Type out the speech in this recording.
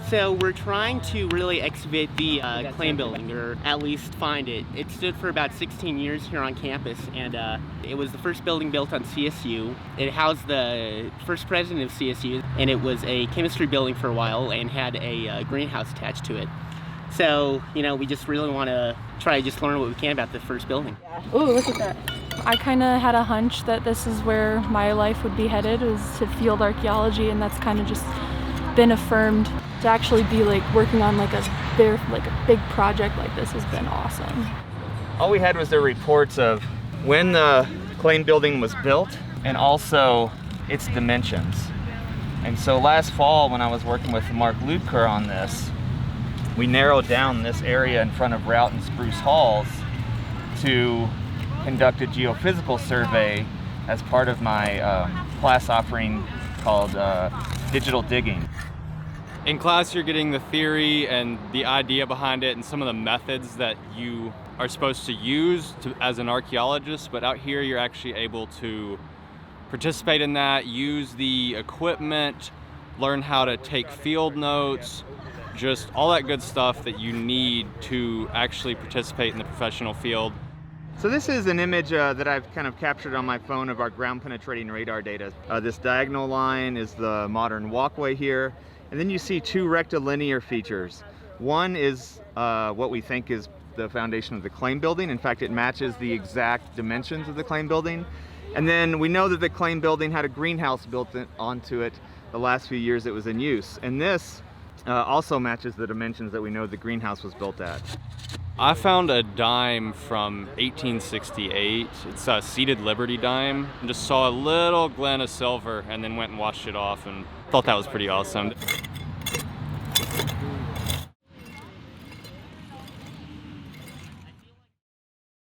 So we're trying to really excavate the Klain building, or at least find it. It stood for about 16 years here on campus, and it was the first building built on CSU. It housed the first president of CSU, and it was a chemistry building for a while and had a greenhouse attached to it. So, we just really want to try to just learn what we can about the first building. Ooh, look at that. I kind of had a hunch that this is where my life would be headed, was to field archaeology, and that's kind of just been affirmed. To actually be working on a big project like this has been awesome. All we had was the reports of when the Klain building was built and also its dimensions. And so last fall, when I was working with Mark Luebker on this, we narrowed down this area in front of Route and Spruce Halls to conduct a geophysical survey as part of my class offering called Digital Digging. In class, you're getting the theory and the idea behind it and some of the methods that you are supposed to use as an archaeologist, but out here you're actually able to participate in that, use the equipment, learn how to take field notes, just all that good stuff that you need to actually participate in the professional field. So this is an image that I've kind of captured on my phone of our ground penetrating radar data. This diagonal line is the modern walkway here. And then you see two rectilinear features. One is what we think is the foundation of the Klain building. In fact, it matches the exact dimensions of the Klain building. And then we know that the Klain building had a greenhouse built onto it the last few years it was in use. And this also matches the dimensions that we know the greenhouse was built at. I found a dime from 1868. It's a seated Liberty dime. I just saw a little glint of silver and then went and washed it off and thought that was pretty awesome.